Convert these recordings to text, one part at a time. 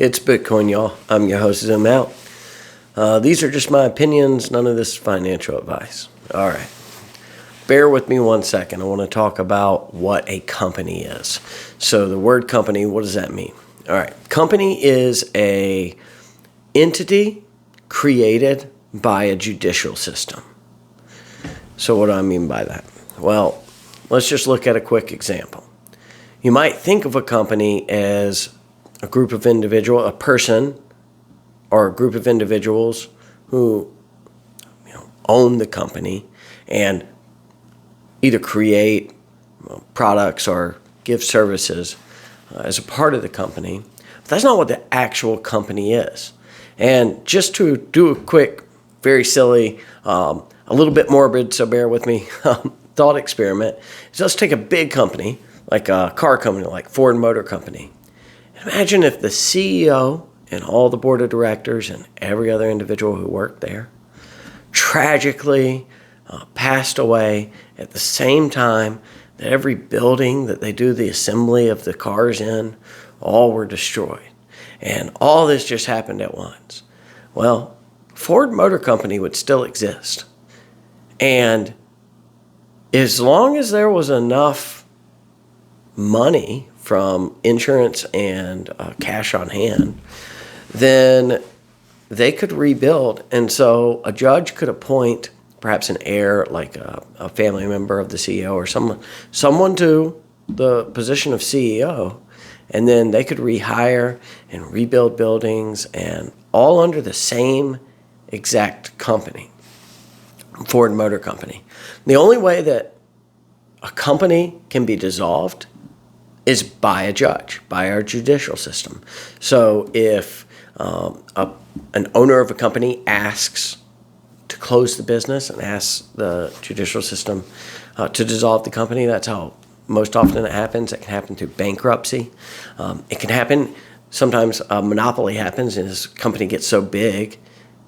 It's Bitcoin, y'all. I'm your host, Zoom Out. These are just my opinions, none of this financial advice. All right. Bear with me 1 second. I want to talk about what a company is. So the word company, what does that mean? All right. Company is a entity created by a judicial system. So what do I mean by that? Well, let's just look at a quick example. You might think of a company as a group of individuals, a person or a group of individuals who own the company and either create products or give services as a part of the company. But that's not what the actual company is. And just to do a quick, very silly, a little bit morbid, so bear with me, thought experiment, is let's take a big company, like a car company, like Ford Motor Company. Imagine if the CEO and all the board of directors and every other individual who worked there tragically passed away at the same time that every building that they do the assembly of the cars in, all were destroyed. And all this just happened at once. Well, Ford Motor Company would still exist. And as long as there was enough money from insurance and cash on hand, then they could rebuild. And so a judge could appoint perhaps an heir, like a family member of the CEO or someone to the position of CEO, and then they could rehire and rebuild buildings, and all under the same exact company, Ford Motor Company. The only way that a company can be dissolved is by a judge, by our judicial system. So if an owner of a company asks to close the business and asks the judicial system to dissolve the company, that's how most often it happens. It can happen through bankruptcy. It can happen, sometimes a monopoly happens and this company gets so big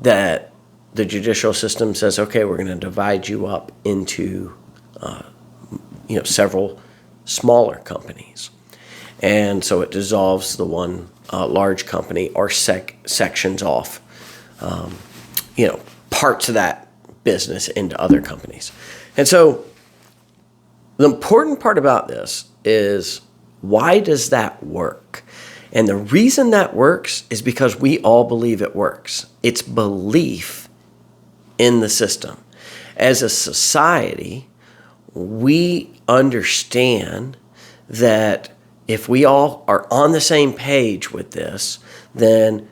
that the judicial system says, okay, we're going to divide you up into several smaller companies. And so it dissolves the one large company or sections off, parts of that business into other companies. And so the important part about this is, why does that work? And the reason that works is because we all believe it works. It's belief in the system. As a society, we understand that if we all are on the same page with this, then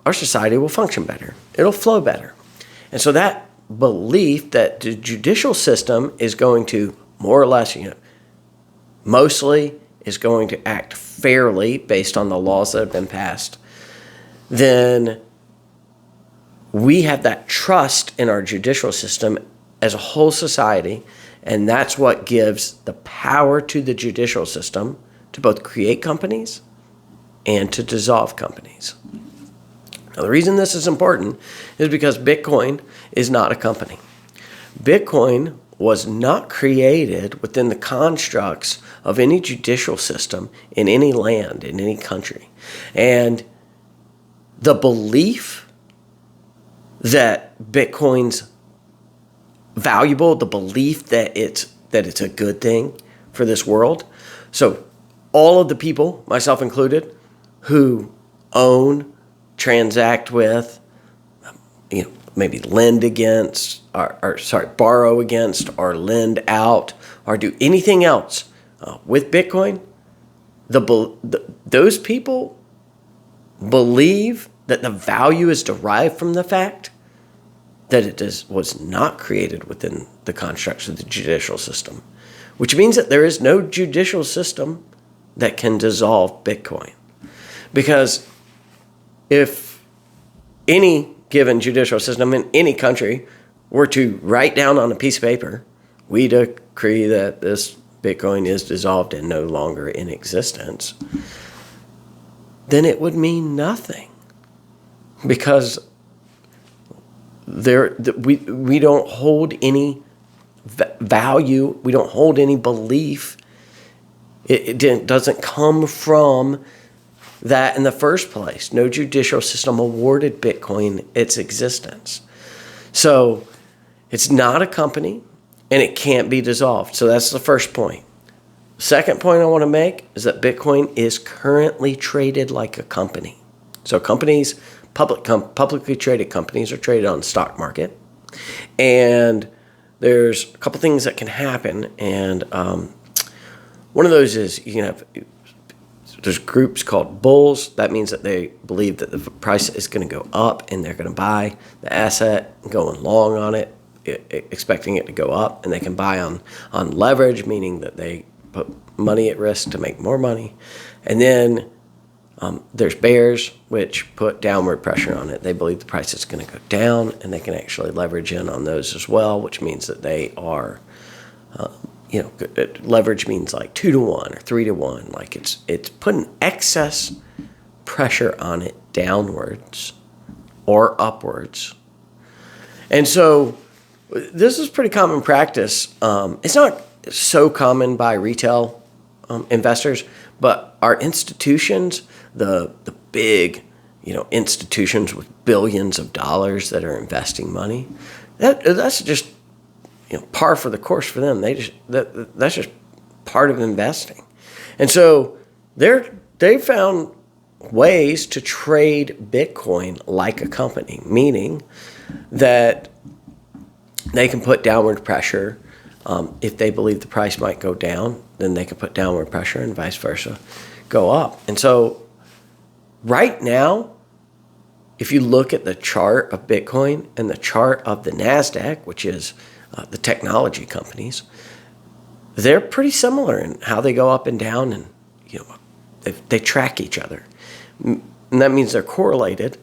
our society will function better. It'll flow better. And so that belief that the judicial system is going to more or less, mostly is going to act fairly based on the laws that have been passed, then we have that trust in our judicial system as a whole society, and that's what gives the power to the judicial system to both create companies and to dissolve companies. Now, the reason this is important is because Bitcoin is not a company. Bitcoin was not created within the constructs of any judicial system in any land, in any country. And the belief that Bitcoin's valuable, the belief that it's a good thing for this world. So all of the people, myself included, who own, transact with, maybe lend against, borrow against, or lend out, or do anything else with Bitcoin, those people believe that the value is derived from the fact that it was not created within the constructs of the judicial system, which means that there is no judicial system that can dissolve Bitcoin. Because if any given judicial system in any country were to write down on a piece of paper, we decree that this Bitcoin is dissolved and no longer in existence, then it would mean nothing. Because we don't hold any value, we don't hold any belief. It doesn't come from that in the first place. No judicial system awarded Bitcoin its existence. So it's not a company and it can't be dissolved. So that's the first point. Second point I want to make is that Bitcoin is currently traded like a company. So companies, publicly traded companies are traded on the stock market. And there's a couple things that can happen. And one of those is there's groups called bulls. That means that they believe that the price is going to go up and they're going to buy the asset, going long on it, expecting it to go up. And they can buy on leverage, meaning that they put money at risk to make more money. And then there's bears, which put downward pressure on it. They believe the price is going to go down, and they can actually leverage in on those as well, which means that they are, leverage means like 2 to 1 or 3 to 1. Like it's putting excess pressure on it downwards or upwards. And so this is pretty common practice. It's not so common by retail investors, but our institutions, the big, institutions with billions of dollars that are investing money, that's just par for the course for them. That's just part of investing, and so they found ways to trade Bitcoin like a company, meaning that they can put downward pressure. If they believe the price might go down, then they can put downward pressure and vice versa go up. And so right now, if you look at the chart of Bitcoin and the chart of the NASDAQ, which is the technology companies, they're pretty similar in how they go up and down, and they track each other. And that means they're correlated.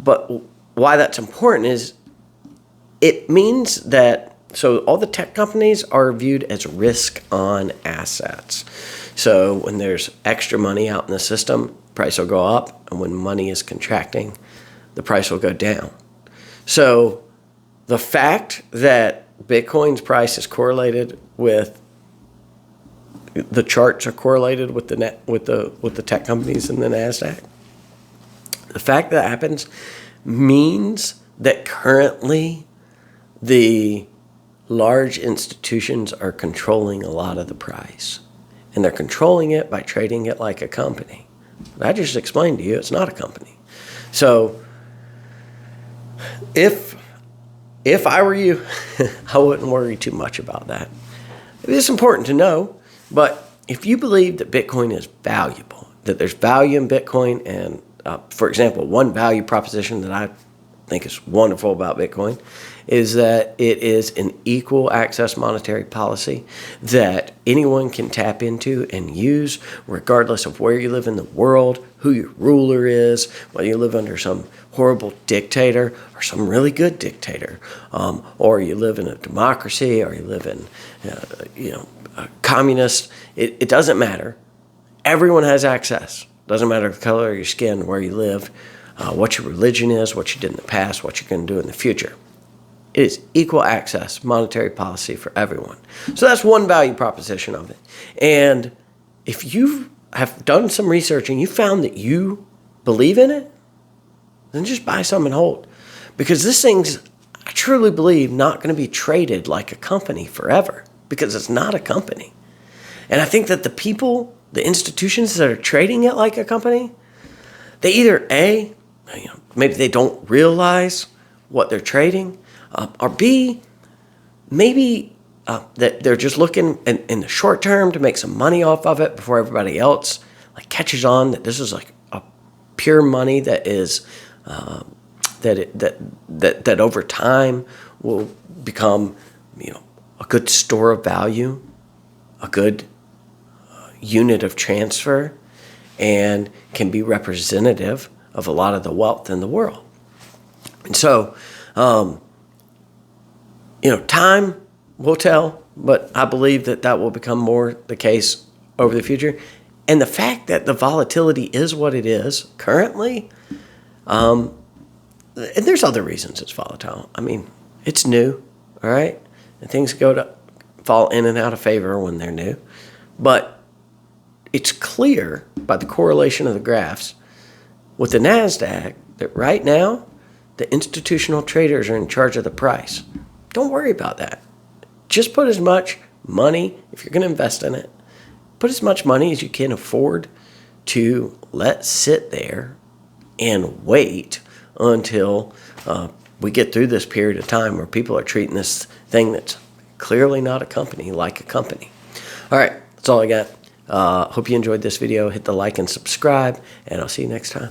But why that's important is it means that so all the tech companies are viewed as risk-on assets. So when there's extra money out in the system, price will go up, and when money is contracting, the price will go down. So the fact that Bitcoin's price is correlated with the charts are correlated with the tech companies in the NASDAQ. The fact that happens means that currently the large institutions are controlling a lot of the price, and they're controlling it by trading it like a company. I just explained to you it's not a company. So if I were you, I wouldn't worry too much about that. It's important to know, but if you believe that Bitcoin is valuable, that there's value in Bitcoin, and for example, one value proposition that I think is wonderful about Bitcoin is that it is an equal access monetary policy that anyone can tap into and use regardless of where you live in the world, who your ruler is, whether you live under some horrible dictator or some really good dictator, or you live in a democracy, or you live in a communist. It doesn't matter. Everyone has access. Doesn't matter the color of your skin, where you live, what your religion is, what you did in the past, what you're going to do in the future. It is equal access monetary policy for everyone. So that's one value proposition of it. And if you have done some research and you found that you believe in it, then just buy some and hold. Because this thing's, I truly believe, not going to be traded like a company forever, because it's not a company. And I think that the people, the institutions that are trading it like a company, they either maybe they don't realize what they're trading, or B, maybe that they're just looking in the short term to make some money off of it before everybody else catches on that this is like a pure money that is that over time will become a good store of value, a good unit of transfer, and can be representative of a lot of the wealth in the world. And so, time will tell, but I believe that will become more the case over the future. And the fact that the volatility is what it is currently, and there's other reasons it's volatile. I mean, it's new, all right? And things fall in and out of favor when they're new. But it's clear by the correlation of the graphs with the NASDAQ that right now the institutional traders are in charge of the price. Don't worry about that. Just put as much money, if you're going to invest in it, put as much money as you can afford to let sit there and wait until we get through this period of time where people are treating this thing that's clearly not a company like a company. All right, that's all I got. Hope you enjoyed this video. Hit the like and subscribe, and I'll see you next time.